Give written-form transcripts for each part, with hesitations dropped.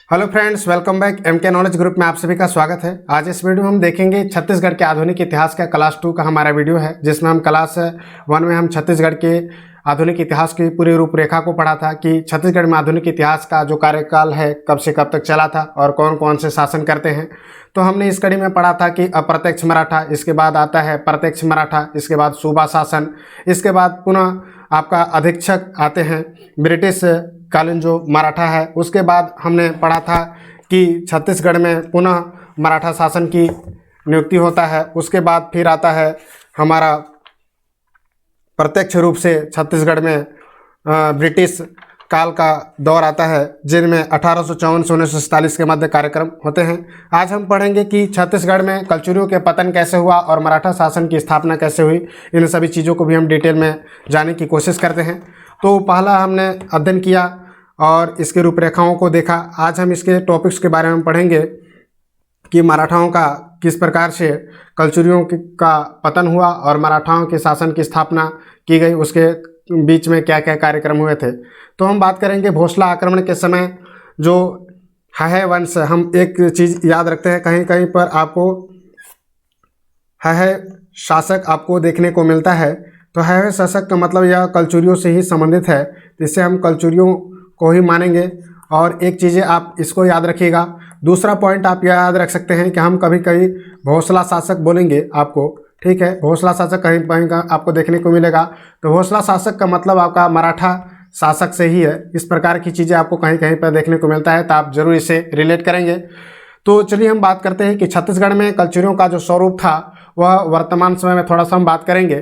Hello friends, welcome back. MK knowledge group में आप सभी का स्वागत है। आज इस वीडियो में हम देखेंगे छत्तीसगढ़ के आधुनिक इतिहास का क्लास 2 का हमारा वीडियो है, जिसमें हम क्लास 1 में हम छत्तीसगढ़ के आधुनिक इतिहास की पूरी रूपरेखा को पढ़ा था कि छत्तीसगढ़ में आधुनिक इतिहास का जो कार्यकाल है कब से कब तक चला था और कौन कौन से शासन करते हैं। तो हमने इस कड़ी में पढ़ा था कि अप्रत्यक्ष मराठा, इसके बाद आता है प्रत्यक्ष मराठा, इसके बाद सूबा शासन, इसके बाद पुनः आपका अधीक्षक आते हैं ब्रिटिश कालीन जो मराठा है। उसके बाद हमने पढ़ा था कि छत्तीसगढ़ में पुनः मराठा शासन की नियुक्ति होता है। उसके बाद फिर आता है हमारा प्रत्यक्ष रूप से छत्तीसगढ़ में ब्रिटिश काल का दौर आता है, जिनमें 1854 से 1947 के मध्य कार्यक्रम होते हैं। आज हम पढ़ेंगे कि छत्तीसगढ़ में कलचुरियों के पतन कैसे हुआ और मराठा शासन की स्थापना कैसे हुई। इन सभी चीज़ों को भी हम डिटेल में जानने की कोशिश करते हैं। तो पहला हमने अध्ययन किया और इसकी रूपरेखाओं को देखा। आज हम इसके टॉपिक्स के बारे में पढ़ेंगे कि मराठाओं का किस प्रकार से कलचुरियों का पतन हुआ और मराठाओं के शासन की स्थापना की गई, उसके बीच में क्या क्या कार्यक्रम हुए थे। तो हम बात करेंगे भोसला आक्रमण के समय जो है वंश। हम एक चीज़ याद रखते हैं, कहीं कहीं पर आपको है शासक आपको देखने को मिलता है, तो है शासक का मतलब यह कलचुरियों से ही संबंधित है, जिससे हम कलचुरियों को ही मानेंगे। और एक चीज़ें आप इसको याद रखिएगा। दूसरा पॉइंट आप याद रख सकते हैं कि हम कभी कभी भोसला शासक बोलेंगे आपको, ठीक है। भोसला शासक कहीं कहीं का आपको देखने को मिलेगा, तो भोसला शासक का मतलब आपका मराठा शासक से ही है। इस प्रकार की चीज़ें आपको कहीं कहीं पर देखने को मिलता है, तो आप जरूर इसे रिलेट करेंगे। तो चलिए हम बात करते हैं कि छत्तीसगढ़ में कलचुरियों का जो स्वरूप था वह वर्तमान समय में थोड़ा सा हम बात करेंगे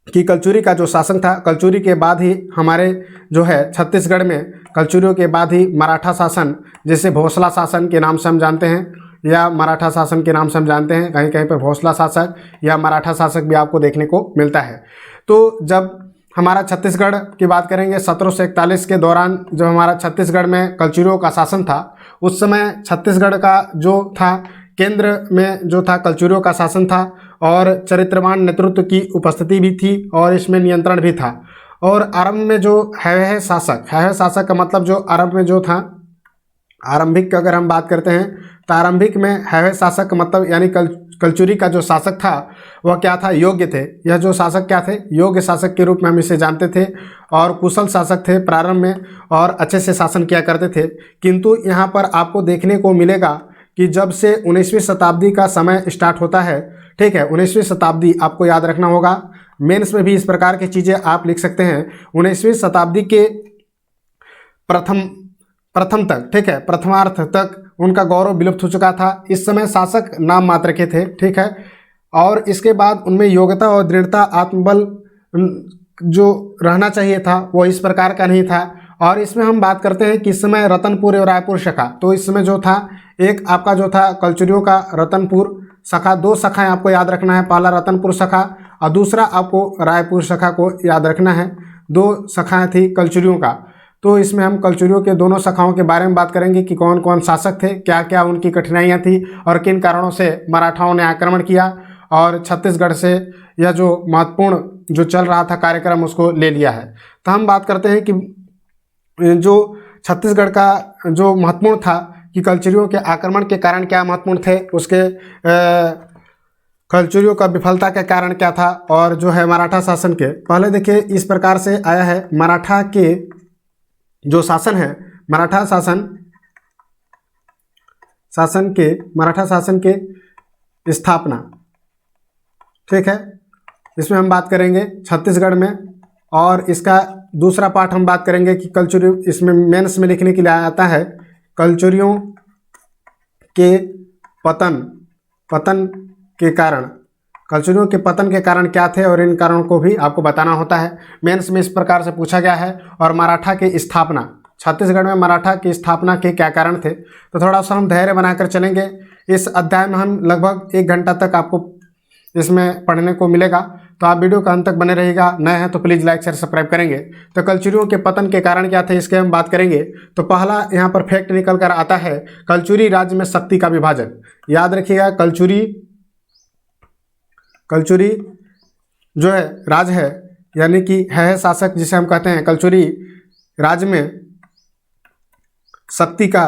कि कलचुरी का जो शासन था, कलचुरी के बाद ही हमारे जो है छत्तीसगढ़ में कलचुरियों के बाद ही मराठा शासन, जिसे भोसला शासन के नाम से हम जानते हैं या मराठा शासन के नाम से हम जानते हैं, कहीं कहीं पर भोसला शासक या मराठा शासक भी आपको देखने को मिलता है। तो जब हमारा छत्तीसगढ़ की बात करेंगे 1741 के दौरान जब हमारा छत्तीसगढ़ में कलचुरियों का शासन था, उस समय छत्तीसगढ़ का जो था केंद्र में जो था कलचुरियों का शासन था और चरित्रवान नेतृत्व की उपस्थिति भी थी और इसमें नियंत्रण भी था। और आरंभ में जो है शासक का मतलब जो आरंभ में जो था, आरंभिक अगर हम बात करते हैं तो आरंभिक में है शासक का मतलब यानी कलचुरी का जो शासक था वह क्या था, योग्य थे। यह जो शासक क्या थे, योग्य शासक के रूप में हम इसे जानते थे और कुशल शासक थे प्रारंभ में और अच्छे से शासन किया करते थे। किंतु यहाँ पर आपको देखने को मिलेगा कि जब से 19वीं शताब्दी का समय स्टार्ट होता है, ठीक है, 19वीं शताब्दी आपको याद रखना होगा। मेंस में भी इस प्रकार की चीज़ें आप लिख सकते हैं। 19वीं शताब्दी के प्रथम तक, ठीक है, प्रथमार्थ तक उनका गौरव विलुप्त हो चुका था। इस समय शासक नाम मात्र के थे, ठीक है, और इसके बाद उनमें योग्यता और दृढ़ता आत्मबल जो रहना चाहिए था वो इस प्रकार का नहीं था। और इसमें हम बात करते हैं कि इस समय रतनपुर और रायपुर शाखा, तो इस समय जो था एक आपका जो था कलचुरियों का रतनपुर शाखा, दो शाखाएं आपको याद रखना है, पहला रतनपुर शाखा और दूसरा आपको रायपुर शाखा को याद रखना है। दो शाखाएं थी कलचुरियों का। तो इसमें हम कलचुरियों के दोनों शाखाओं के बारे में बात करेंगे कि कौन कौन शासक थे, क्या क्या उनकी कठिनाइयाँ थी और किन कारणों से मराठाओं ने आक्रमण किया और छत्तीसगढ़ से यह जो महत्वपूर्ण जो चल रहा था कार्यक्रम उसको ले लिया है। तो हम बात करते हैं कि जो छत्तीसगढ़ का जो महत्वपूर्ण था कि कलचुरियों के आक्रमण के कारण क्या महत्वपूर्ण थे, उसके कलचुरियों का विफलता के कारण क्या था और जो है मराठा शासन के। पहले देखिए इस प्रकार से आया है, मराठा के जो शासन है, मराठा शासन के स्थापना, ठीक है, इसमें हम बात करेंगे छत्तीसगढ़ में। और इसका दूसरा पार्ट हम बात करेंगे कि कलचुरी, इसमें मेंस में लिखने के लिए आता है कलचुरियों के पतन के कारण, कलचुरियों के पतन के कारण क्या थे और इन कारणों को भी आपको बताना होता है। मेंस में इस प्रकार से पूछा गया है। और मराठा की स्थापना, छत्तीसगढ़ में मराठा की स्थापना के क्या कारण थे, तो थोड़ा सा हम धैर्य बनाकर चलेंगे। इस अध्याय में हम लगभग 1 घंटा तक आपको इसमें पढ़ने को मिलेगा, तो आप वीडियो का अंत तक बने रहिएगा। नए हैं तो प्लीज़ लाइक शेयर सब्सक्राइब करेंगे। तो कलचुरियों के पतन के कारण क्या थे इसके हम बात करेंगे। तो पहला यहाँ पर फैक्ट निकल कर आता है कलचुरी राज्य में शक्ति का विभाजन। याद रखिएगा, कलचुरी जो है राज है, यानी कि है शासक जिसे हम कहते हैं, कलचुरी राज्य में शक्ति का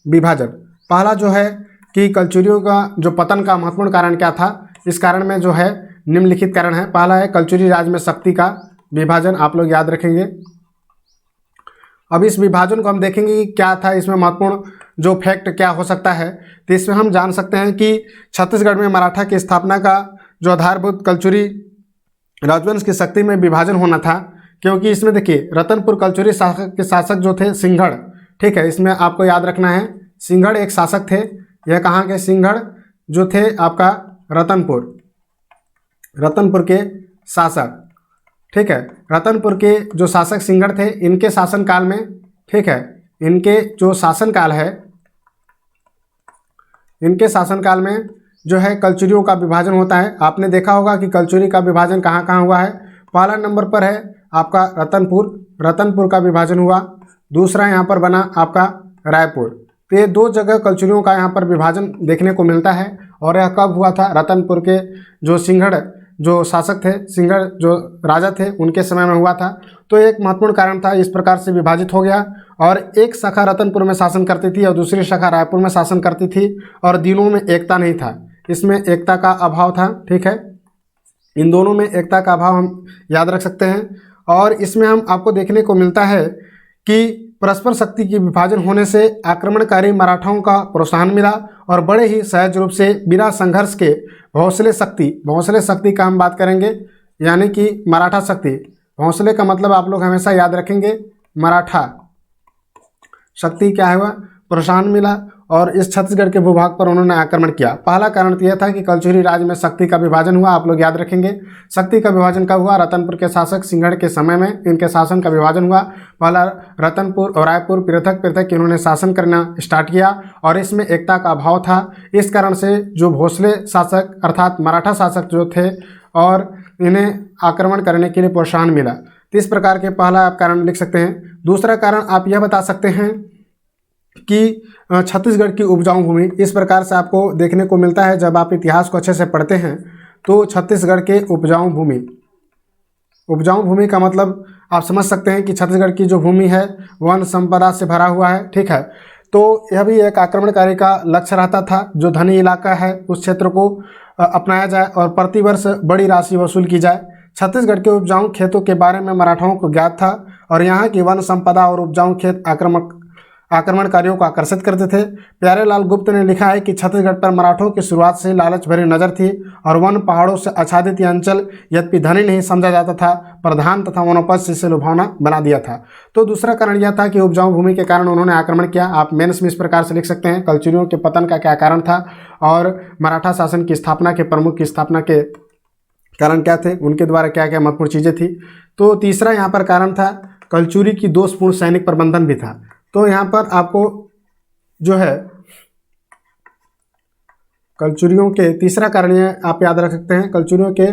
विभाजन। पहला जो है कि कलचुरियों का जो पतन का महत्वपूर्ण कारण क्या था, इस कारण में जो है निम्नलिखित कारण है। पहला है कलचुरी राज में शक्ति का विभाजन, आप लोग याद रखेंगे। अब इस विभाजन को हम देखेंगे कि क्या था, इसमें महत्वपूर्ण जो फैक्ट क्या हो सकता है। तो इसमें हम जान सकते हैं कि छत्तीसगढ़ में मराठा की स्थापना का जो आधारभूत कलचुरी राजवंश की शक्ति में विभाजन होना था, क्योंकि इसमें देखिए रतनपुर कलचुरी शासक जो थे सिंघड़, ठीक है, इसमें आपको याद रखना है सिंघड़ एक शासक थे। यह कहाँ के सिंघड़ जो थे आपका रतनपुर के शासक, ठीक है, रतनपुर के जो शासक सिंघड़ थे, इनके शासनकाल में, ठीक है, इनके जो शासनकाल है, इनके शासनकाल में जो है कलचुरियों का विभाजन होता है। आपने देखा होगा कि कलचुरी का विभाजन कहाँ कहाँ हुआ है। पहला नंबर पर है आपका रतनपुर का विभाजन हुआ। दूसरा यहाँ पर बना आपका रायपुर। तो ये दो जगह कलचुरियों का यहाँ पर विभाजन देखने को मिलता है। और यह कब हुआ था? रतनपुर के जो सिंघड़ जो शासक थे, सिंघड़ जो राजा थे, उनके समय में हुआ था। तो एक महत्वपूर्ण कारण था, इस प्रकार से विभाजित हो गया। और एक शाखा रतनपुर में शासन करती थी और दूसरी शाखा रायपुर में शासन करती थी, और दिनों में एकता नहीं था, इसमें एकता का अभाव था, ठीक है, इन दोनों में एकता का अभाव हम याद रख सकते हैं। और इसमें हम आपको देखने को मिलता है कि परस्पर शक्ति की विभाजन होने से आक्रमणकारी मराठाओं का प्रोत्साहन मिला और बड़े ही सहज रूप से बिना संघर्ष के भौसले शक्ति का हम बात करेंगे, यानी कि मराठा शक्ति। भौसले का मतलब आप लोग हमेशा याद रखेंगे, मराठा शक्ति क्या है, वह प्रोत्साहन मिला और इस छत्तीसगढ़ के भूभाग पर उन्होंने आक्रमण किया। पहला कारण तो यह था कि कलचुरी राज में शक्ति का विभाजन हुआ। आप लोग याद रखेंगे शक्ति का विभाजन कब हुआ? रतनपुर के शासक सिंघड़ के समय में इनके शासन का विभाजन हुआ। पहला रतनपुर और रायपुर पृथक पृथक इन्होंने शासन करना स्टार्ट किया और इसमें एकता का अभाव था। इस कारण से जो भोसले शासक अर्थात मराठा शासक जो थे और इन्हें आक्रमण करने के लिए प्रोत्साहन मिला। तो इस प्रकार के पहला आप कारण लिख सकते हैं। दूसरा कारण आप यह बता सकते हैं कि छत्तीसगढ़ की उपजाऊ भूमि, इस प्रकार से आपको देखने को मिलता है जब आप इतिहास को अच्छे से पढ़ते हैं तो छत्तीसगढ़ के उपजाऊ भूमि का मतलब आप समझ सकते हैं कि छत्तीसगढ़ की जो भूमि है वन संपदा से भरा हुआ है, ठीक है। तो यह भी एक आक्रमणकारी का लक्ष्य रहता था, जो धनी इलाका है उस क्षेत्र को अपनाया जाए और प्रतिवर्ष बड़ी राशि वसूल की जाए। छत्तीसगढ़ के उपजाऊ खेतों के बारे में मराठाओं को ज्ञात था और यहाँ की वन संपदा और उपजाऊ खेत आक्रमणकारियों को आकर्षित करते थे। प्यारेलाल गुप्त ने लिखा है कि छत्तीसगढ़ पर मराठों की शुरुआत से लालच भरी नजर थी और वन पहाड़ों से आच्छादित यह अंचल यद्यपि धनी नहीं समझा जाता था, प्रधान तथा वनोपज से इसे लुभावना बना दिया था। तो दूसरा कारण यह था कि उपजाऊ भूमि के कारण उन्होंने आक्रमण किया। आप मेंस में इस प्रकार से लिख सकते हैं कलचुरियों के पतन का क्या कारण था और मराठा शासन की स्थापना के प्रमुख की स्थापना के कारण क्या थे, उनके द्वारा क्या क्या महत्वपूर्ण चीज़ें थी। तो तीसरा यहाँ पर कारण था कलचुरी की दोषपूर्ण सैनिक प्रबंधन भी था। तो यहाँ पर आपको जो है कलचुरियों के तीसरा कारण ये आप याद रख सकते हैं, कलचुरियों के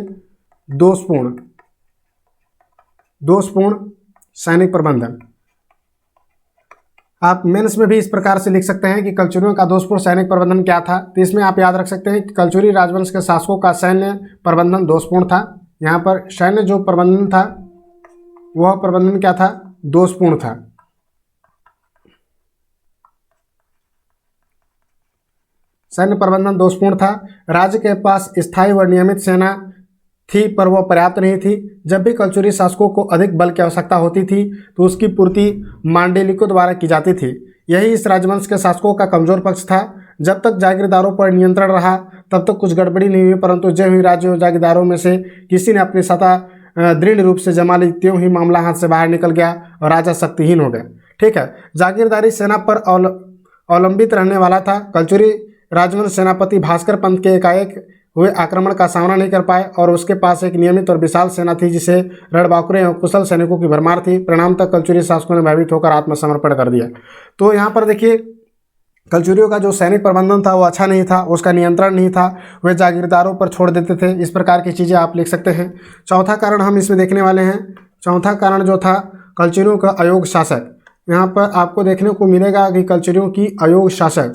दोषपूर्ण सैनिक प्रबंधन। आप मेंस में भी इस प्रकार से लिख सकते हैं कि कलचुरियों का दोषपूर्ण सैनिक प्रबंधन क्या था। तो इसमें आप याद रख सकते हैं कि कलचुरी राजवंश के शासकों का सैन्य प्रबंधन दोषपूर्ण था। यहाँ पर सैन्य जो प्रबंधन था वह प्रबंधन क्या था? दोषपूर्ण था। सैन्य प्रबंधन दोषपूर्ण था। राज्य के पास स्थायी व नियमित सेना थी पर वह पर्याप्त नहीं थी। जब भी कलचुरी शासकों को अधिक बल की आवश्यकता होती थी तो उसकी पूर्ति मांडेलिकों द्वारा की जाती थी। यही इस राजवंश के शासकों का कमजोर पक्ष था। जब तक जागीरदारों पर नियंत्रण रहा तब तक कुछ गड़बड़ी नहीं हुई, परंतु जब ही राज्यों जागीरदारों में से किसी ने अपनी सत्ता दृढ़ रूप से जमा ली, त्यों ही मामला हाथ से बाहर निकल गया और राजा शक्तिहीन हो गया। ठीक है, जागीरदारी सेना पर अवलंबित रहने वाला था। कलचुरी राजवंश सेनापति भास्कर पंत के एकाएक हुए आक्रमण का सामना नहीं कर पाए और उसके पास एक नियमित और विशाल सेना थी जिसे रणबांकुरे एवं कुशल सैनिकों की भरमार थी। परिणामतः कलचुरी शासकों ने भयभीत होकर आत्मसमर्पण कर दिया। तो यहाँ पर देखिए कलचुरियों का जो सैनिक प्रबंधन था वो अच्छा नहीं था, उसका नियंत्रण नहीं था, वे जागीरदारों पर छोड़ देते थे। इस प्रकार की चीज़ें आप लिख सकते हैं। चौथा कारण हम इसमें देखने वाले हैं। चौथा कारण जो था कलचुरियों का अयोग्य शासक। यहाँ पर आपको देखने को मिलेगा कि कलचुरियों की अयोग्य शासक,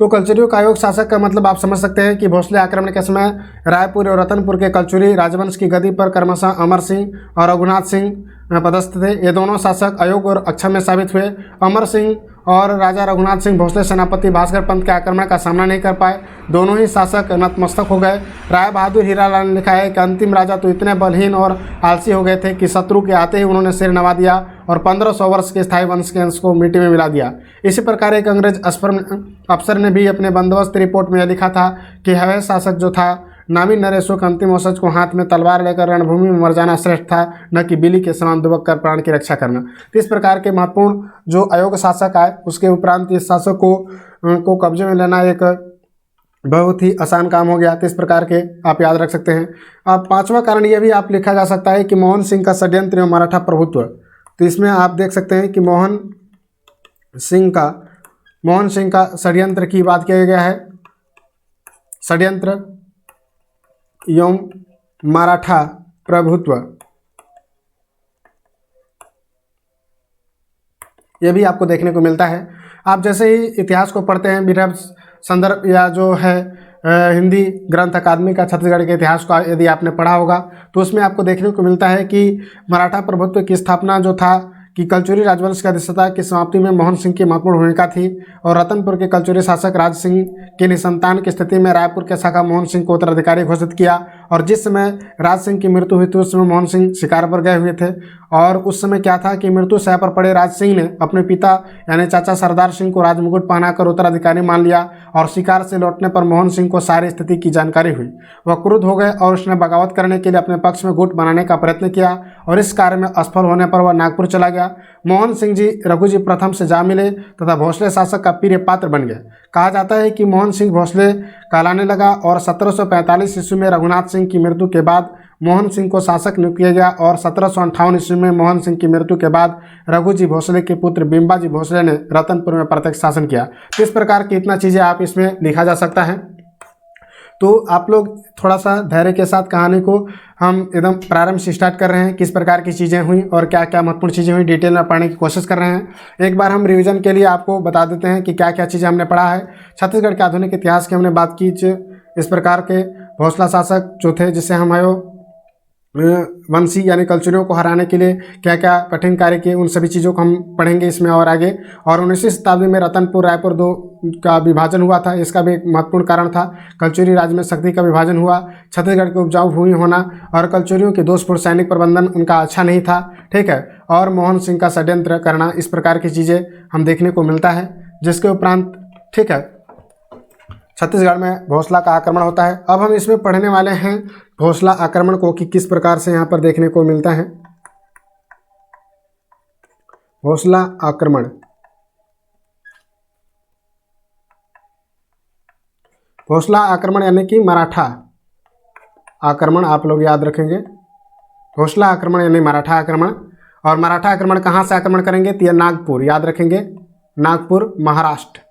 तो कलचुरियों का अयोग्य शासक का मतलब आप समझ सकते हैं कि भोसले आक्रमण के समय रायपुर और रतनपुर के कलचुरी राजवंश की गद्दी पर क्रमशः अमर सिंह और रघुनाथ सिंह पदस्थ थे। ये दोनों शासक अयोग्य और अक्षम साबित हुए। अमर सिंह और राजा रघुनाथ सिंह भोसले सेनापति भास्कर पंत के आक्रमण का सामना नहीं कर पाए। दोनों ही शासक नतमस्तक हो गए। राय बहादुर हीरालाल ने लिखा है कि अंतिम राजा तो इतने बलहीन और आलसी हो गए थे कि शत्रु के आते ही उन्होंने सिर नवा दिया और 1500 वर्ष के स्थायी वंश के अंश को मिट्टी में मिला दिया। इसी प्रकार एक अंग्रेज अफसर ने भी अपने बंदोबस्त रिपोर्ट में यह लिखा था कि हवै शासक जो था नामी नरेशों के अंतिम औसत को हाथ में तलवार लेकर रणभूमि में मर जाना श्रेष्ठ था, न कि बिल्ली के समान दुबक कर प्राण की रक्षा करना। तो इस प्रकार के महत्वपूर्ण जो अयोग्य शासक आए उसके उपरांत इस शासक को कब्जे में लेना एक बहुत ही आसान काम हो गया। तो इस प्रकार के आप याद रख सकते हैं। अब पांचवा कारण यह भी आप लिखा जा सकता है कि मोहन सिंह का षड्यंत्र एवं मराठा प्रभुत्व। तो इसमें आप देख सकते हैं कि मोहन सिंह का षड्यंत्र की बात किया गया है। षड्यंत्र एवं मराठा प्रभुत्व, यह भी आपको देखने को मिलता है। आप जैसे ही इतिहास को पढ़ते हैं, विरभ संदर्भ या जो है हिंदी ग्रंथ अकादमी का छत्तीसगढ़ के इतिहास को यदि आपने पढ़ा होगा तो उसमें आपको देखने को मिलता है कि मराठा प्रभुत्व की स्थापना जो था कि कलचुरी राजवंश की अधिष्ठता की समाप्ति में मोहन सिंह की महत्वपूर्ण भूमिका थी और रतनपुर के कलचुरी शासक राज सिंह के निसंतान की स्थिति में रायपुर के शाखा मोहन सिंह को उत्तराधिकारी घोषित किया। और जिस समय राज सिंह की मृत्यु हुई थी उस समय मोहन सिंह शिकार पर गए हुए थे और उस समय क्या था कि मृत्यु सह पर पड़े राज सिंह ने अपने पिता यानी चाचा सरदार सिंह को राजमुकुट पहनाकर उत्तराधिकारी मान लिया और शिकार से लौटने पर मोहन सिंह को सारी स्थिति की जानकारी हुई। वह क्रुद्ध हो गए और उसने बगावत करने के लिए अपने पक्ष में गुट बनाने का प्रयत्न किया और इस कार्य में असफल होने पर वह नागपुर चला गया। मोहन सिंह जी रघुजी प्रथम से जा मिले तथा भोसले शासक का प्रिय पात्र बन गए। कहा जाता है कि मोहन सिंह भोसले कहलाने लगा और 1745 ईस्वी में रघुनाथ सिंह की मृत्यु के बाद मोहन सिंह को शासक नियुक्त किया गया और 1758 ईस्वी में मोहन सिंह की मृत्यु के बाद रघुजी भोसले के पुत्र बिंबाजी भोसले ने रतनपुर में प्रत्यक्ष शासन किया। तो इस प्रकार की इतना चीज़ें आप इसमें लिखा जा सकता है। तो आप लोग थोड़ा सा धैर्य के साथ कहानी को हम एकदम प्रारंभ से स्टार्ट कर रहे हैं, किस प्रकार की चीज़ें हुई और क्या क्या महत्वपूर्ण चीज़ें हुई डिटेल में पढ़ने की कोशिश कर रहे हैं। एक बार हम रिवीजन के लिए आपको बता देते हैं कि क्या क्या चीज़ें हमने पढ़ा है। छत्तीसगढ़ के आधुनिक इतिहास की हमने बात की। इस प्रकार के भोसला शासक जो थे जिससे हम आयो वंशी यानी कलचुरियों को हराने के लिए क्या क्या कठिन कार्य किए, उन सभी चीज़ों को हम पढ़ेंगे इसमें और आगे। और 19वीं शताब्दी में रतनपुर रायपुर दो का विभाजन हुआ था, इसका भी एक महत्वपूर्ण कारण था। कलचुरी राज्य में शक्ति का विभाजन हुआ, छत्तीसगढ़ की उपजाऊ भूमि होना और कलचुरियों के दोषपूर्ण सैनिक प्रबंधन उनका अच्छा नहीं था, ठीक है, और मोहन सिंह का षड्यंत्र करना, इस प्रकार की चीज़ें हम देखने को मिलता है। जिसके उपरांत ठीक है छत्तीसगढ़ में भोसला का आक्रमण होता है। अब हम इसमें पढ़ने वाले हैं भोसला आक्रमण को कि किस प्रकार से यहाँ पर देखने को मिलता है। भोसला आक्रमण, भोसला आक्रमण यानी कि मराठा आक्रमण आप लोग याद रखेंगे। भोसला आक्रमण यानी मराठा आक्रमण। और मराठा आक्रमण कहाँ से आक्रमण करेंगे तो यह नागपुर, याद रखेंगे, नागपुर महाराष्ट्र।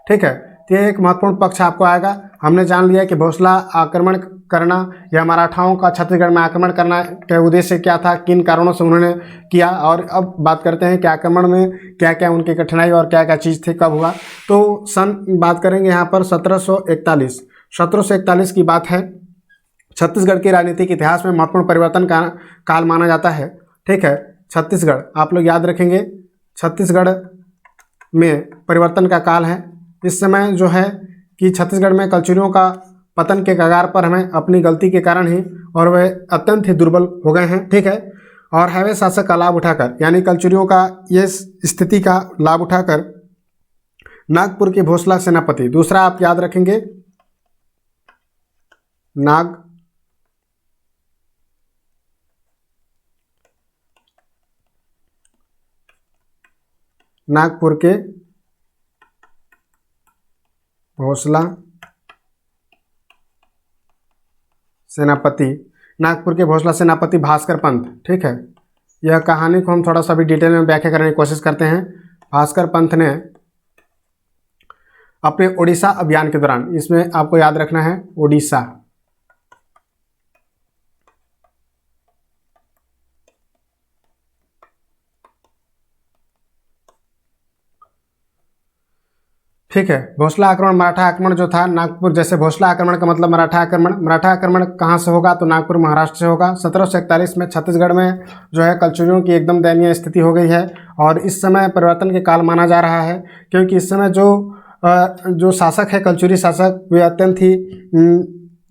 ठीक है, तो ये एक महत्वपूर्ण पक्ष आपको आएगा। हमने जान लिया कि भोसला आक्रमण करना या मराठाओं का छत्तीसगढ़ में आक्रमण करना के उद्देश्य क्या था, किन कारणों से उन्होंने किया। और अब बात करते हैं कि आक्रमण में क्या क्या उनकी कठिनाई और क्या क्या चीज़ थी, कब हुआ। तो सन बात करेंगे यहाँ पर 1741 की बात है। छत्तीसगढ़ के राजनीतिक इतिहास में महत्वपूर्ण परिवर्तन का काल माना जाता है। ठीक है, छत्तीसगढ़ आप लोग याद रखेंगे, छत्तीसगढ़ में परिवर्तन का काल है। इस समय जो है कि छत्तीसगढ़ में कलचुरियों का पतन के कगार पर हमें अपनी गलती के कारण ही और वह अत्यंत ही दुर्बल हो गए हैं। ठीक है, और हैवे शासक का लाभ उठाकर यानी कलचुरियों का ये स्थिति का लाभ उठाकर नागपुर के भोसला सेनापति, दूसरा आप याद रखेंगे नागपुर के भोसला सेनापति, नागपुर के भोसला सेनापति भास्कर पंत। ठीक है, यह कहानी को हम थोड़ा सा भी डिटेल में व्याख्या करने की कोशिश करते हैं। भास्कर पंत ने अपने ओडिशा अभियान के दौरान, इसमें आपको याद रखना है ओडिशा, ठीक है। भोसला आक्रमण, मराठा आक्रमण जो था नागपुर, जैसे भोसला आक्रमण का मतलब मराठा आक्रमण, मराठा आक्रमण कहाँ से होगा तो नागपुर महाराष्ट्र से होगा। 1741 में छत्तीसगढ़ में जो है कलचुरियों की एकदम दयनीय स्थिति हो गई है और इस समय परिवर्तन के काल माना जा रहा है, क्योंकि इस समय जो शासक है कलचुरी शासक, वे अत्यंत ही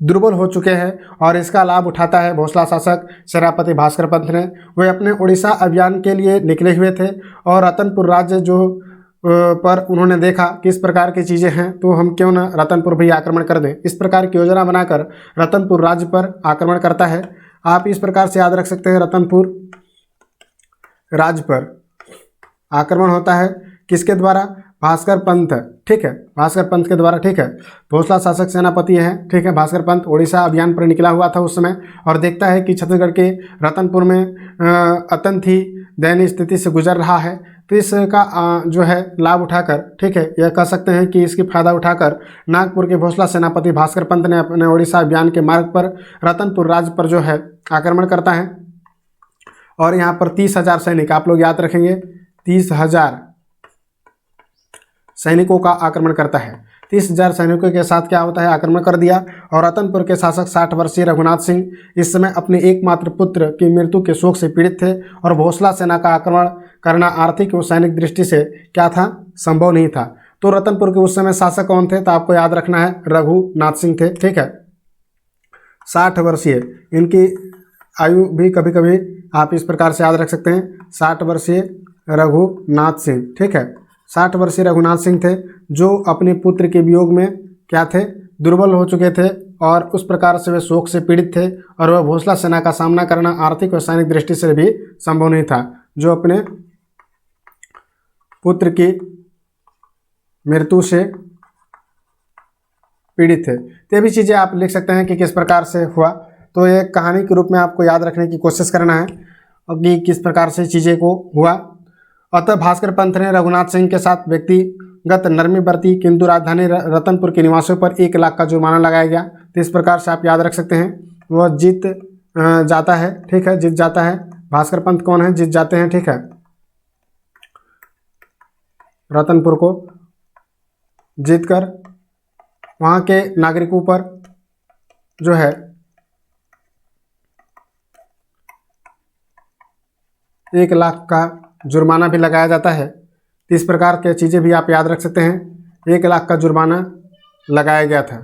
दुर्बल हो चुके हैं और इसका लाभ उठाता है भोसला शासक सेनापति भास्कर पंत ने। वे अपने उड़ीसा अभियान के लिए निकले हुए थे और रतनपुर राज्य जो पर उन्होंने देखा किस प्रकार की चीज़ें हैं, तो हम क्यों न रतनपुर भी आक्रमण कर दें। इस प्रकार की योजना बनाकर रतनपुर राज्य पर आक्रमण करता है। आप इस प्रकार से याद रख सकते हैं, रतनपुर राज्य पर आक्रमण होता है किसके द्वारा, भास्कर पंत, ठीक है, भास्कर पंत के द्वारा, ठीक है। भोसला शासक सेनापति है, ठीक है, भास्कर पंत उड़ीसा अभियान पर निकला हुआ था उस समय और देखता है कि छत्तीसगढ़ के रतनपुर में अत्यंत ही दयनीय स्थिति से गुजर रहा है, तो इसका जो है लाभ उठाकर, ठीक है, यह कह सकते हैं कि इसकी फायदा उठाकर नागपुर के भोसला सेनापति भास्कर पंत ने अपने उड़ीसा अभियान के मार्ग पर रतनपुर राज्य पर जो है आक्रमण करता है और यहाँ पर 30,000 सैनिक, आप लोग याद रखेंगे, 30,000 सैनिकों का आक्रमण करता है। 30,000 सैनिकों के साथ क्या होता है, आक्रमण कर दिया और रतनपुर के शासक 60 वर्षीय रघुनाथ सिंह इस समय अपने एकमात्र पुत्र की मृत्यु के शोक से पीड़ित थे और भोसला सेना का आक्रमण करना आर्थिक व सैनिक दृष्टि से क्या था, संभव नहीं था। तो रतनपुर के उस समय शासक कौन थे, तो आपको याद रखना है रघुनाथ सिंह थे, ठीक है, 60 वर्षीय, इनकी आयु भी कभी कभी आप इस प्रकार से याद रख सकते हैं, 60 वर्षीय रघुनाथ सिंह, ठीक है, 60 वर्षीय रघुनाथ सिंह थे जो अपने पुत्र के वियोग में क्या थे, दुर्बल हो चुके थे और उस प्रकार से वे शोक से पीड़ित थे और वह भोसला सेना का सामना करना आर्थिक और सैनिक दृष्टि से भी संभव नहीं था, जो अपने पुत्र की मृत्यु से पीड़ित थे। तो ये भी चीज़ें आप लिख सकते हैं कि किस प्रकार से हुआ, तो ये कहानी के रूप में आपको याद रखने की कोशिश करना है कि किस प्रकार से चीज़ें को हुआ। अतः भास्कर पंत ने रघुनाथ सिंह के साथ व्यक्तिगत नरमी बरती, किंतु राजधानी रतनपुर के निवासियों पर 1 लाख का जुर्माना लगाया गया। तो इस प्रकार से आप याद रख सकते हैं, वह जीत जाता है, ठीक है, जीत जाता है। भास्कर पंत कौन है, जीत जाते हैं, ठीक है, रतनपुर को जीतकर वहाँ के नागरिकों पर जो है 1 लाख का जुर्माना भी लगाया जाता है। तो इस प्रकार के चीज़ें भी आप याद रख सकते हैं, 1 लाख का जुर्माना लगाया गया था।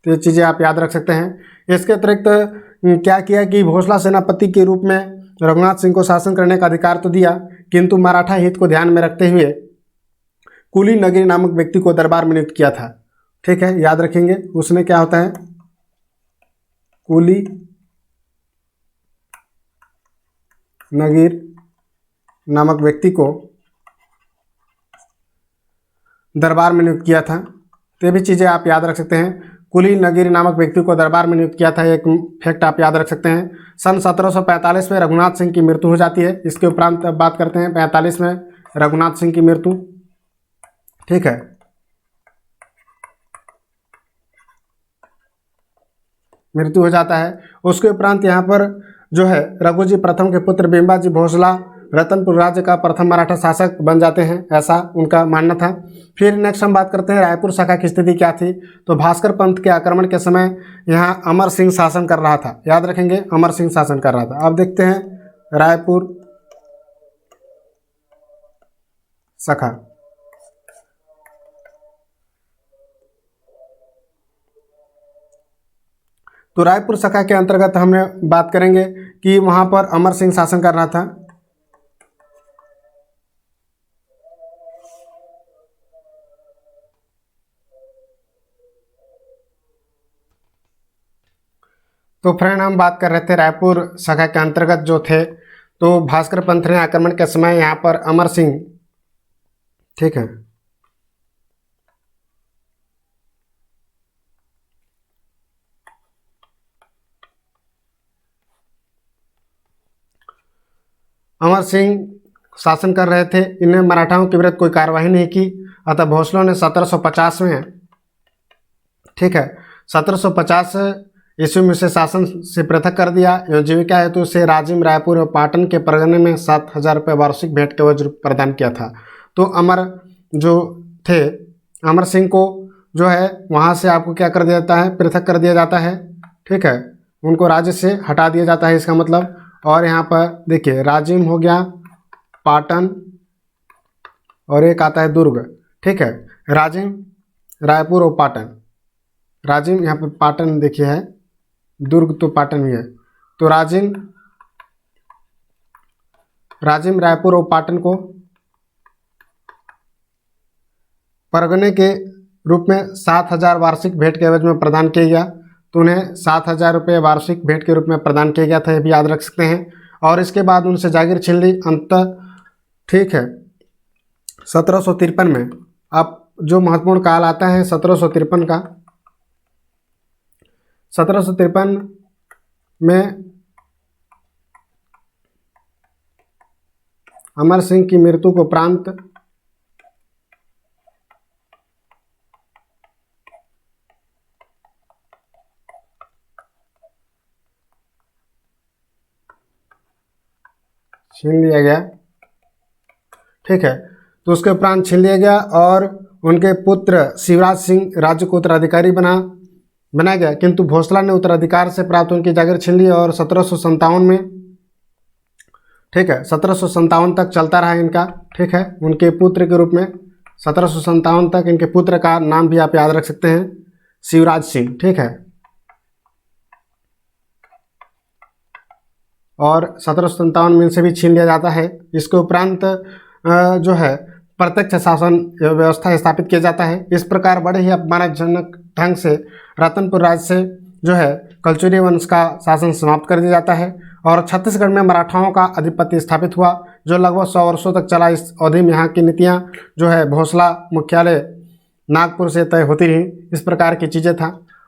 तो ये चीज़ें आप याद रख सकते हैं। इसके अतिरिक्त क्या किया कि भोसला सेनापति के रूप में रघुनाथ सिंह को शासन करने का अधिकार तो दिया, किंतु मराठा हित को ध्यान में रखते हुए कुली नगरी नामक व्यक्ति को दरबार में नियुक्त किया था, ठीक है, याद रखेंगे। उसने क्या होता है, कुली नगीर नामक व्यक्ति को दरबार में नियुक्त किया था। तो ये भी चीज़ें आप याद रख सकते हैं, कुली नगीर नामक व्यक्ति को दरबार में नियुक्त किया था, एक फैक्ट आप याद रख सकते हैं। सन 1745 में रघुनाथ सिंह की मृत्यु हो जाती है। इसके उपरांत अब बात करते हैं 45 में रघुनाथ सिंह की मृत्यु, ठीक है, मृत्यु हो जाता है। उसके उपरांत यहाँ पर जो है रघुजी प्रथम के पुत्र बिंबाजी भोसला रतनपुर राज्य का प्रथम मराठा शासक बन जाते हैं, ऐसा उनका मानना था। फिर नेक्स्ट हम बात करते हैं रायपुर शाखा की स्थिति क्या थी। तो भास्कर पंत के आक्रमण के समय यहाँ अमर सिंह शासन कर रहा था, याद रखेंगे, अमर सिंह शासन कर रहा था। अब देखते हैं रायपुर शाखा। तो रायपुर शाखा के अंतर्गत हमने बात करेंगे कि वहाँ पर अमर सिंह शासन कर रहा था। तो फ्रेंड हम बात कर रहे थे रायपुर शाखा के अंतर्गत जो थे, तो भास्कर पंत ने आक्रमण के समय यहाँ पर अमर सिंह, ठीक है, अमर सिंह शासन कर रहे थे। इन्हें मराठाओं के विरुद्ध कोई कार्रवाई नहीं की। अतः भोसलों ने 1750 में, ठीक है, 1750 ईस्वी में से शासन से पृथक कर दिया एवं जीविका हेतु से राजिम, रायपुर और पाटन के परगने में 7,000 रुपये वार्षिक भेंट के वज्र प्रदान किया था। तो अमर जो थे, अमर सिंह को जो है वहाँ से आपको क्या कर दिया जाता है, पृथक कर दिया जाता है। ठीक है, उनको राज्य से हटा दिया जाता है इसका मतलब। और यहाँ पर देखिए राजिम हो गया, पाटन, और एक आता है दुर्ग। ठीक है, राजिम, रायपुर और पाटन। राजिम यहाँ पर पाटन देखिए है, दुर्ग तो पाटन भी है। तो राजिम, रायपुर और पाटन को परगने के रूप में 7,000 वार्षिक भेंट के एवज में प्रदान किया गया। तो उन्हें 7,000 रुपये वार्षिक भेंट के रूप में प्रदान किया गया था, ये भी याद रख सकते हैं। और इसके बाद उनसे जागीर छीन ली अंत। ठीक है, 1753 में अब जो महत्वपूर्ण काल आता है 1753 का, 1753 में अमर सिंह की मृत्यु के उपरांत छीन लिया गया। ठीक है, तो उसके उपरांत छीन लिया गया और उनके पुत्र शिवराज सिंह राज्य को उत्तराधिकारी बनाया गया, किंतु भोसला ने उत्तराधिकार से प्राप्त उनकी जागीर छीन ली। और 1757 में, ठीक है, 1757 तक चलता रहा इनका। ठीक है, उनके पुत्र के रूप में 1757 तक इनके पुत्र का नाम भी आप याद रख सकते हैं, शिवराज सिंह। ठीक है, और 1757 में इनसे भी छीन लिया जाता है। इसके उपरांत जो है प्रत्यक्ष शासन व्यवस्था स्थापित किया जाता है। इस प्रकार बड़े ही अपमानजनक ढंग से रतनपुर राज्य से जो है कलचुरी वंश का शासन समाप्त कर दिया जाता है और छत्तीसगढ़ में मराठाओं का आधिपत्य स्थापित हुआ, जो लगभग 100 वर्षों तक चला। इस अवधि में यहाँ की नीतियाँ जो है भोसला मुख्यालय नागपुर से तय होती रही। इस प्रकार की चीज़ें था।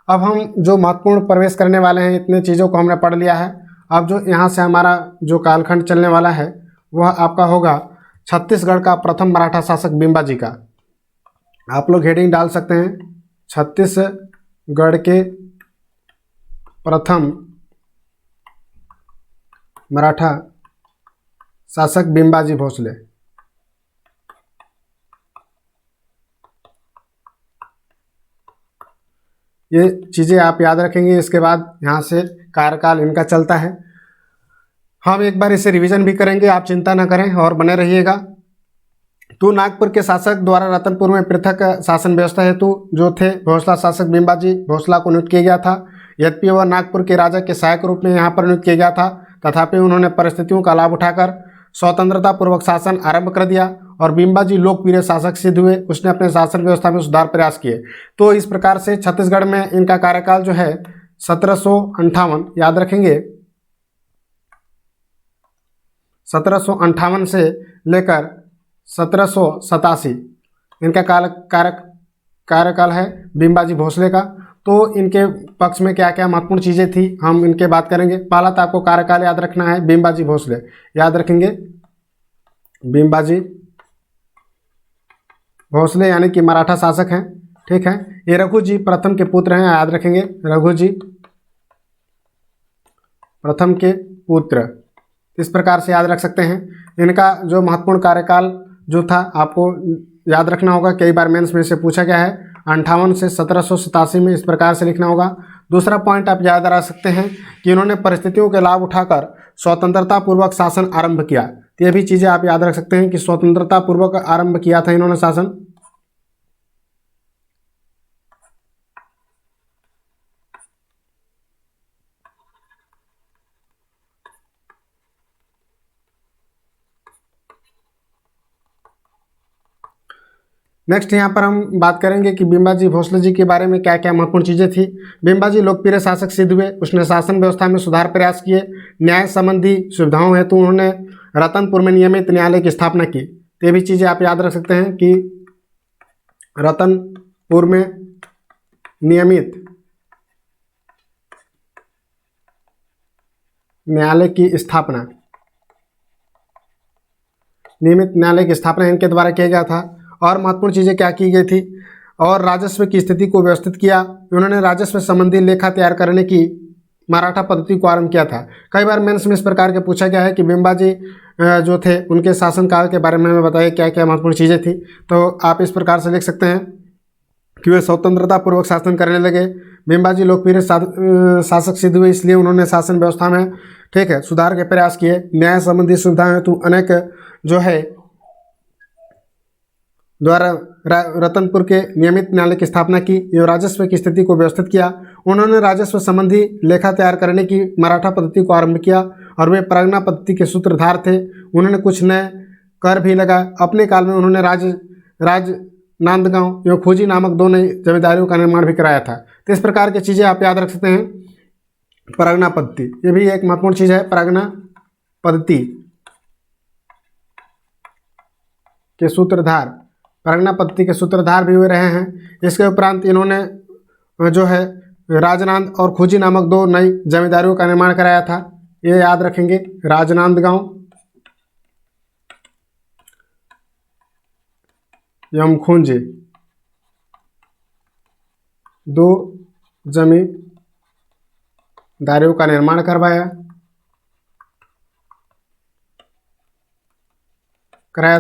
अब हम जो महत्वपूर्ण प्रवेश करने वाले हैं, इतने चीज़ों को हमने पढ़ लिया है। अब जो यहाँ से हमारा जो कालखंड चलने वाला है वह आपका होगा छत्तीसगढ़ का प्रथम मराठा शासक बिम्बाजी का। आप लोग हेडिंग डाल सकते हैं, छत्तीसगढ़ के प्रथम मराठा शासक बिम्बाजी भोसले। ये चीज़ें आप याद रखेंगे। इसके बाद यहाँ से कार्यकाल इनका चलता है। हम एक बार इसे रिवीजन भी करेंगे, आप चिंता न करें और बने रहिएगा। तो नागपुर के शासक द्वारा रतनपुर में पृथक शासन व्यवस्था हेतु जो थे भोसला शासक बिम्बाजी भोसला को नियुक्त किया गया था। यद्यपि वह नागपुर के राजा के सहायक रूप में यहाँ पर नियुक्त किया गया था, तथापि उन्होंने परिस्थितियों का लाभ उठाकर स्वतंत्रता पूर्वक शासन आरंभ कर दिया और बिम्बाजी लोकप्रिय शासक सिद्ध हुए। उसने अपने शासन व्यवस्था में सुधार प्रयास किए। तो इस प्रकार से छत्तीसगढ़ में इनका कार्यकाल जो है 1758, याद रखेंगे, 1758 से लेकर 1787 इनका कार्यकाल है बिम्बाजी भोसले का। तो इनके पक्ष में क्या क्या महत्वपूर्ण चीज़ें थी हम इनके बात करेंगे। पहला तो आपको कार्यकाल याद रखना है, बिम्बाजी भोसले याद रखेंगे। बिम्बाजी भोसले यानी कि मराठा शासक हैं। ठीक है, ये रघु जी प्रथम के पुत्र हैं, याद रखेंगे, रघु जी प्रथम के पुत्र। इस प्रकार से याद रख सकते हैं। इनका जो महत्वपूर्ण कार्यकाल जो था आपको याद रखना होगा, कई बार मेंस में से पूछा गया है। 58 से 1787 में इस प्रकार से लिखना होगा। दूसरा पॉइंट आप याद रख सकते हैं कि इन्होंने परिस्थितियों के लाभ उठाकर स्वतंत्रता पूर्वक शासन आरंभ किया। तो ये भी चीज़ें आप याद रख सकते हैं कि स्वतंत्रता पूर्वक आरंभ किया था इन्होंने शासन। नेक्स्ट यहाँ पर हम बात करेंगे कि बिम्बाजी भोसले जी के बारे में क्या क्या महत्वपूर्ण चीज़ें थी। बिम्बाजी लोकप्रिय शासक सिद्ध हुए। उसने शासन व्यवस्था में सुधार प्रयास किए। न्याय संबंधी सुविधाओं हेतु उन्होंने रतनपुर में नियमित न्यायालय की स्थापना की। तो ये भी चीज़ें आप याद रख सकते हैं कि रतनपुर में नियमित न्यायालय की स्थापना, इनके द्वारा किया गया था। और महत्वपूर्ण चीज़ें क्या की गई थी, और राजस्व की स्थिति को व्यवस्थित किया। उन्होंने राजस्व संबंधी लेखा तैयार करने की मराठा पद्धति को आरंभ किया था। कई बार मेंस में इस प्रकार के पूछा गया है कि बिम्बाजी जो थे उनके शासनकाल के बारे में हमें बताइए क्या क्या महत्वपूर्ण चीज़ें थी। तो आप इस प्रकार से लिख सकते हैं कि वे स्वतंत्रता पूर्वक शासन करने लगे। बिम्बाजी लोकप्रिय शासक सिद्ध हुए, इसलिए उन्होंने शासन व्यवस्था में ठीक है सुधार के प्रयास किए। न्याय संबंधी सुविधाएं हेतु अनेक जो है द्वारा रतनपुर के नियमित न्यायालय की स्थापना की एवं राजस्व की स्थिति को व्यवस्थित किया। उन्होंने राजस्व संबंधी लेखा तैयार करने की मराठा पद्धति को आरंभ किया और वे परगना पद्धति के सूत्रधार थे। उन्होंने कुछ नए कर भी लगाए। अपने काल में उन्होंने राजनांदगांव एवं खोजी नामक दो नई जमींदारियों का निर्माण भी कराया था। तो इस प्रकार की चीज़ें आप याद रख सकते हैं। परगना पद्धति, ये भी एक महत्वपूर्ण चीज़ है। परगना पद्धति के सूत्रधार, परगना पद्धति के सूत्रधार भी हुए रहे हैं। इसके उपरांत इन्होंने जो है राजनांद और खोजी नामक दो नई जमींदारियों का निर्माण कराया था, ये याद रखेंगे। राजनांदगांव एवं खूंजी दो जमींदारियों का निर्माण कराया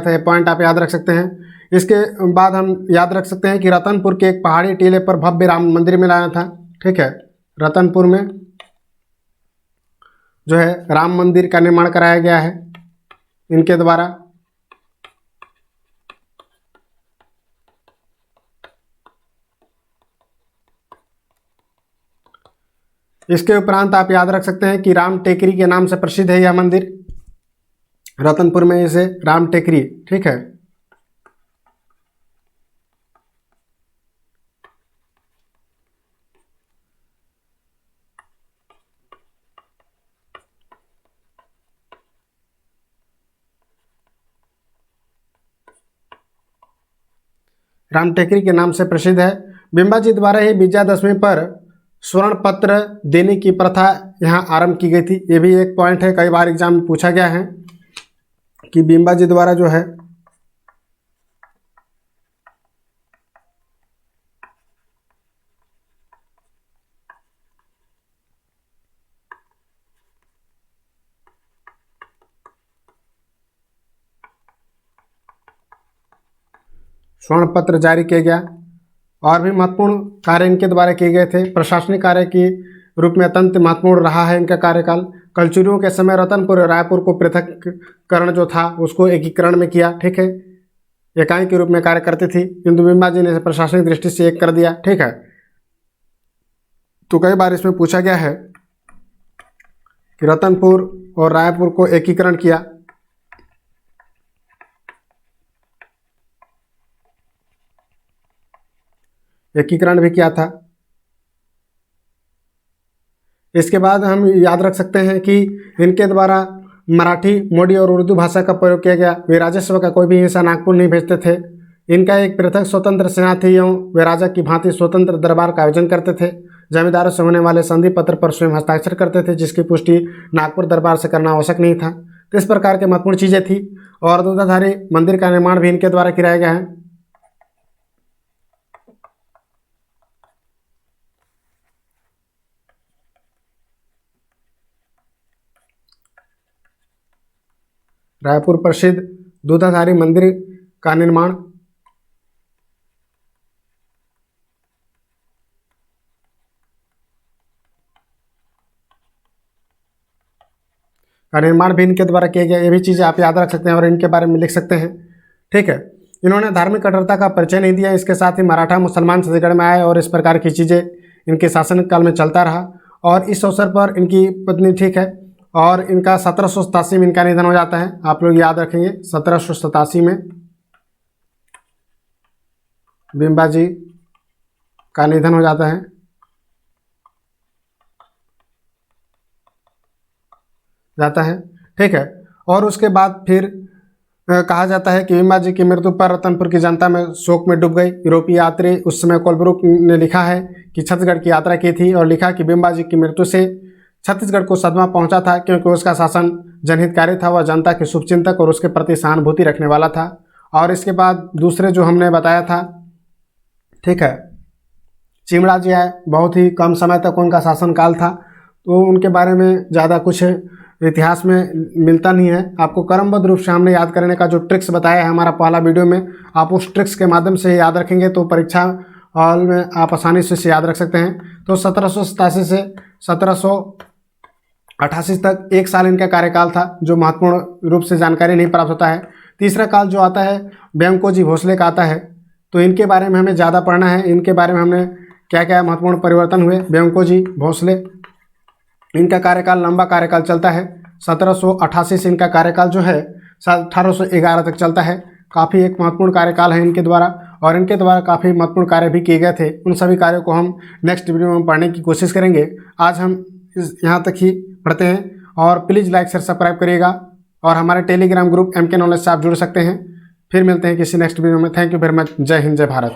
था। ये पॉइंट आप याद रख सकते हैं। इसके बाद हम याद रख सकते हैं कि रतनपुर के एक पहाड़ी टीले पर भव्य राम मंदिर बनाया था। ठीक है, रतनपुर में जो है राम मंदिर का निर्माण कराया गया है इनके द्वारा। इसके उपरांत आप याद रख सकते हैं कि राम टेकरी के नाम से प्रसिद्ध है यह मंदिर। रतनपुर में इसे राम टेकरी, ठीक है। राम टेकरी के नाम से प्रसिद्ध है। बिम्बाजी द्वारा ही विजयादशमी पर स्वर्ण पत्र देने की प्रथा यहाँ आरंभ की गई थी। ये भी एक पॉइंट है, कई बार एग्जाम में पूछा गया है कि बिम्बाजी द्वारा जो है स्वर्ण पत्र जारी किया गया। और भी महत्वपूर्ण कार्य इनके द्वारा किए गए थे। प्रशासनिक कार्य के रूप में अत्यंत महत्वपूर्ण रहा है इनका कार्यकाल। कलचुरियों के समय रतनपुर और रायपुर को पृथककरण जो था उसको एकीकरण में किया। ठीक है, इकाई के रूप में कार्य करती थी, किंतु बिम्बाजी ने प्रशासनिक दृष्टि से एक कर दिया। ठीक है, तो कई बार इसमें पूछा गया है कि रतनपुर और रायपुर को एकीकरण किया। एकीकरण भी किया था। इसके बाद हम याद रख सकते हैं कि इनके द्वारा मराठी, मोडी और उर्दू भाषा का प्रयोग किया गया। वे राजस्व का कोई भी हिस्सा नागपुर नहीं भेजते थे। इनका एक पृथक स्वतंत्र सेना थी एवं वे राजा की भांति स्वतंत्र दरबार का आयोजन करते थे। जमींदारों से होने वाले संधि पत्र पर स्वयं हस्ताक्षर करते थे, जिसकी पुष्टि नागपुर दरबार से करना आवश्यक नहीं था। तो इस प्रकार के महत्वपूर्ण चीज़ें थी। और दूधाधारी मंदिर का निर्माण भी इनके द्वारा कराया गया है। रायपुर प्रसिद्ध दूधाधारी मंदिर का निर्माण भी इनके द्वारा किया गया। ये भी चीज़ें आप याद रख सकते हैं और इनके बारे में लिख सकते हैं। ठीक है, इन्होंने धार्मिक कट्टरता का परिचय नहीं दिया। इसके साथ ही मराठा मुसलमान छत्तीसगढ़ में आए और इस प्रकार की चीज़ें इनके शासनकाल में चलता रहा। और इस अवसर पर इनकी पत्नी, ठीक है, और इनका 1787 में इनका निधन हो जाता है। आप लोग याद रखेंगे 1787 में बिम्बाजी का निधन हो जाता है। ठीक है, और उसके बाद फिर कहा जाता है कि बिम्बाजी की मृत्यु पर रतनपुर की जनता में शोक में डूब गई। यूरोपीय यात्री उस समय कोलब्रुक ने लिखा है कि छत्तीसगढ़ की यात्रा की थी और लिखा कि बिम्बाजी की मृत्यु से छत्तीसगढ़ को सदमा पहुंचा था, क्योंकि उसका शासन जनहितकारी था, वह जनता के शुभचिंतक और उसके प्रति सहानुभूति रखने वाला था। और इसके बाद दूसरे जो हमने बताया था, ठीक है, चिमड़ा जी आए, बहुत ही कम समय तक उनका शासनकाल था, तो उनके बारे में ज़्यादा कुछ इतिहास में मिलता नहीं है। आपको क्रमबद्ध रूप से हमने याद करने का जो ट्रिक्स बताया है हमारा पहला वीडियो में, आप उस ट्रिक्स के माध्यम से याद रखेंगे तो परीक्षा हॉल में आप आसानी से इसे याद रख सकते हैं। तो 1787 से 1788 तक 1 साल इनका कार्यकाल था, जो महत्वपूर्ण रूप से जानकारी नहीं प्राप्त होता है। तीसरा काल जो आता है व्यंकोजी भोसले का आता है, तो इनके बारे में हमें ज़्यादा पढ़ना है। इनके बारे में हमने क्या क्या महत्वपूर्ण परिवर्तन हुए। व्यंकोजी भोसले, इनका कार्यकाल लंबा कार्यकाल चलता है। 1788 से इनका कार्यकाल जो है 1811 तक चलता है। काफ़ी एक महत्वपूर्ण कार्यकाल है इनके द्वारा, और इनके द्वारा काफ़ी महत्वपूर्ण कार्य भी किए गए थे। उन सभी कार्यों को हम नेक्स्ट वीडियो में पढ़ने की कोशिश करेंगे। आज हम यहाँ तक ही पढ़ते हैं, और प्लीज़ लाइक शेयर सब्सक्राइब करिएगा, और हमारे टेलीग्राम ग्रुप MK नॉलेज से आप जुड़ सकते हैं। फिर मिलते हैं किसी नेक्स्ट वीडियो में। Thank you very much. जय हिंद, जय भारत।